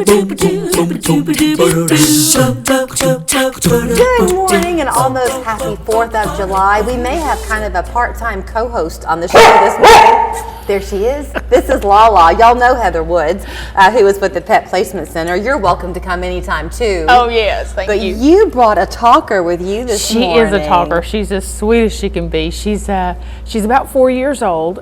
Good morning and almost happy 4th of July. We may have kind of a part-time co-host on the show this morning. There she is. This is Lala. Y'all know Heather Woods, who is with the Pet Placement Center. You're welcome to come anytime too. Oh yes, thank you. But you brought a talker with you this morning. She is a talker. She's as sweet as she can be. She's about 4 years old.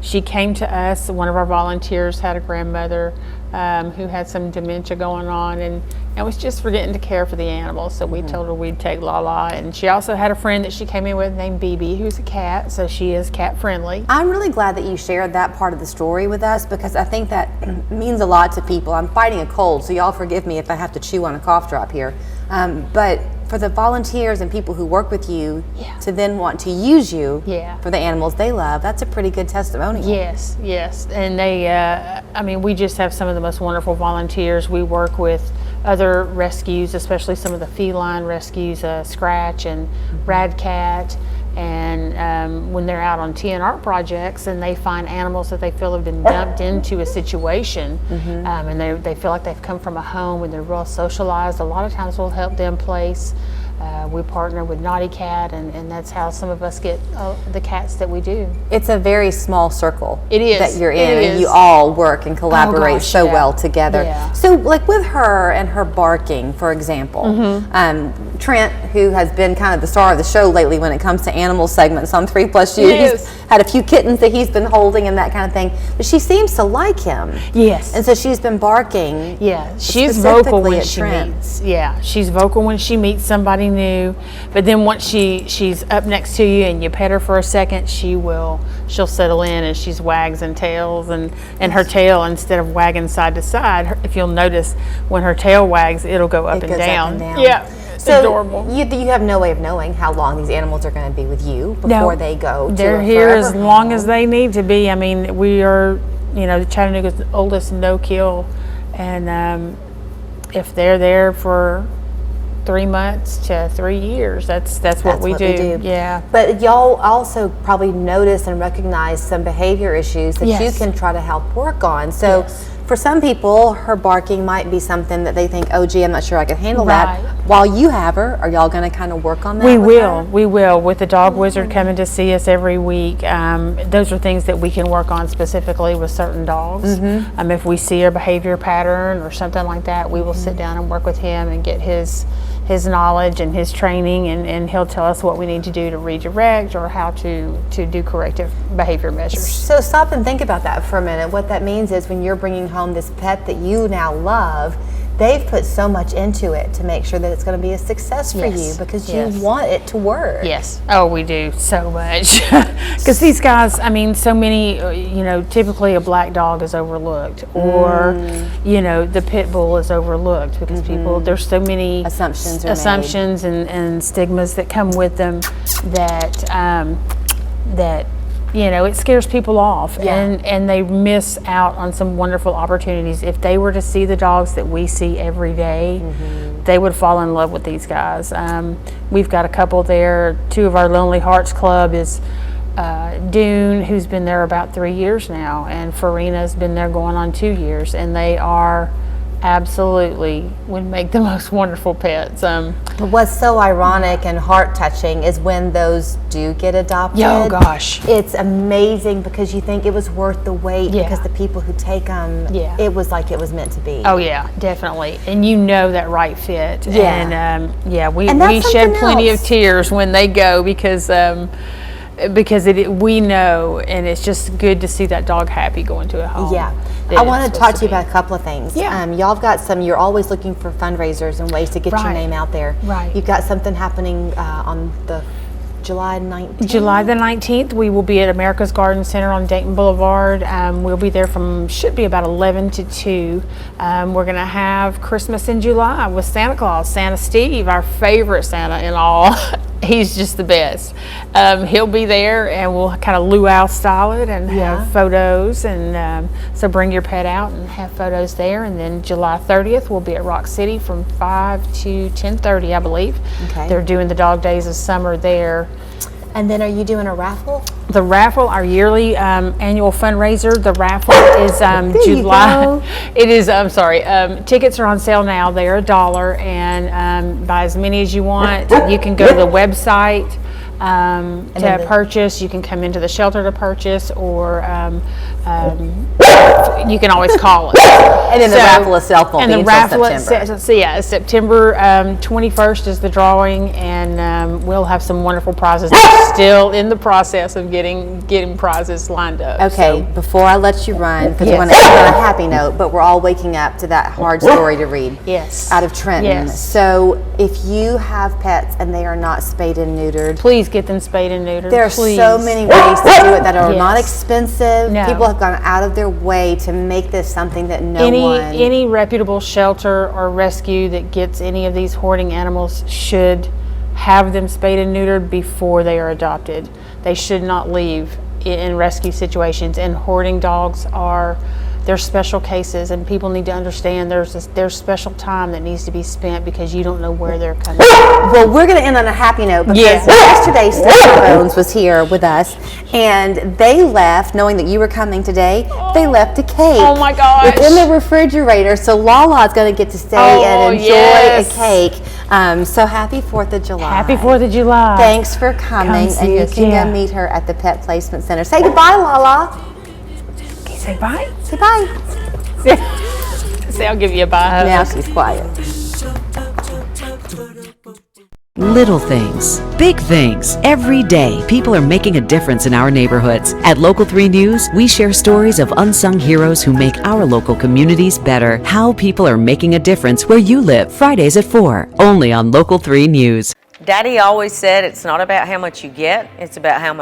She came to us. One of our volunteers had a grandmother who had some dementia going on and was just forgetting to care for the animals. So we told her we'd take Lala. And she also had a friend that she came in with named BB, who's a cat. So she is cat friendly. I'm really glad that you shared that part of the story with us because I think that means a lot to people. I'm fighting a cold, so y'all forgive me if I have to chew on a cough drop here. But for the volunteers and people who work with you to then want to use you for the animals they love, that's a pretty good testimonial. Yes. And they, we just have some of the most wonderful volunteers. We work with other rescues, especially some of the feline rescues, Scratch and Rad Cat. And when they're out on TNR projects and they find animals that they feel have been dumped into a situation and they feel like they've come from a home and they're real socialized, a lot of times we'll help them place. We partner with Naughty Cat and that's how some of us get the cats that we do. It's a very small circle it is. That you're in and you all work and collaborate well together. Yeah. So like with her and her barking, for example, Trent, who has been kind of the star of the show lately when it comes to animal segments on 3+ years, he's had a few kittens that he's been holding and that kind of thing, but she seems to like him. Yes. And so she's been barking. Yeah, she's vocal when she meets. Yeah, she's vocal when she meets somebody new, but then once she's up next to you and you pet her for a second, she'll settle in and she's wags and tails and her tail, instead of wagging side to side, if you'll notice when her tail wags, it'll go up and down. Yeah. So adorable. You have no way of knowing how long these animals are going to be with you before they go to they're here as long as they need to be. I mean, we are, Chattanooga's oldest no-kill, and if they're there for 3 months to 3 years, that's what we do. Yeah. But y'all also probably notice and recognize some behavior issues that you can try to help work on. So for some people, her barking might be something that they think, oh gee, I'm not sure I can handle that. While you have her, are y'all going to kind of work on that? We will. With the dog wizard coming to see us every week, those are things that we can work on specifically with certain dogs. If we see a behavior pattern or something like that, we will sit down and work with him and get his knowledge and his training, and he'll tell us what we need to do to redirect or how to do corrective behavior measures. So stop and think about that for a minute. What that means is when you're bringing home this pet that you now love, they've put so much into it to make sure that it's going to be a success for you because you want it to work. Yes. Oh, we do so much. Because these guys, so many, typically a black dog is overlooked or, the pit bull is overlooked because people, there's so many assumptions and stigmas that come with them that it scares people off and they miss out on some wonderful opportunities. If they were to see the dogs that we see every day, they would fall in love with these guys. We've got a couple there. 2 of our Lonely Hearts Club is Dune, who's been there about 3 years now, and Farina's been there going on 2 years, and they are absolutely would make the most wonderful pets. But what's so ironic and heart-touching is when those do get adopted. Oh gosh, it's amazing because you think it was worth the wait because the people who take them, it was like it was meant to be. Oh yeah, definitely, and that right fit. And we shed plenty of tears when they go because we know, and it's just good to see that dog happy going to a home. Yeah. I want to talk to you about a couple of things. Yeah. Y'all have got you're always looking for fundraisers and ways to get your name out there. Right. You've got something happening on the July 19th? July the 19th, we will be at America's Garden Center on Dayton Boulevard. We'll be there should be about 11 to 2. We're going to have Christmas in July with Santa Claus, Santa Steve, our favorite Santa in all. He's just the best. He'll be there and we'll kind of luau style it and have photos. And so bring your pet out and have photos there. And then July 30th, we'll be at Rock City from 5 to 10:30, I believe. Okay. They're doing the Dog Days of Summer there. And then are you doing a raffle? The raffle, our yearly annual fundraiser, the raffle is you July. go. It is, I'm sorry, tickets are on sale now. They are $1 and buy as many as you want. You can go to the website to purchase. You can come into the shelter to purchase, or you can always call us. And then the raffle itself won't be until September. It's September 21st is the drawing, and we'll have some wonderful prizes. We're still in the process of getting prizes lined up. Okay, so. before I let you run, because Yes. we want to end on a happy note, but we're all waking up to that hard story to read. Yes. Out of Trenton. Yes. So if you have pets and they are not spayed and neutered, Please get them spayed and neutered. there are please. so many ways to do it that are not Yes. expensive. No. People have gone out of their way to make this something that no one. Any reputable shelter or rescue that gets any of these hoarding animals should have them spayed and neutered before they are adopted. They should not leave in rescue situations. And hoarding dogs they're special cases, and people need to understand there's special time that needs to be spent because you don't know where they're coming from. Well, we're going to end on a happy note because Yeah. yesterday Stephanie Bones was here with us, and they left, knowing that you were coming today, they left a cake. Oh my gosh. It's in the refrigerator, so Lala's going to get to stay and enjoy yes. a cake. So happy 4th of July. Happy 4th of July. Thanks for coming, see and you us, can yeah. go meet her at the Pet Placement Center. Say goodbye, Lala. Can you say bye? Say bye. Say I'll give you a bye hug. Now she's quiet. Little things, big things. Every day, people are making a difference in our neighborhoods. At Local 3 News, we share stories of unsung heroes who make our local communities better. How people are making a difference where you live. Fridays at 4, only on Local 3 News. Daddy always said it's not about how much you get, it's about how much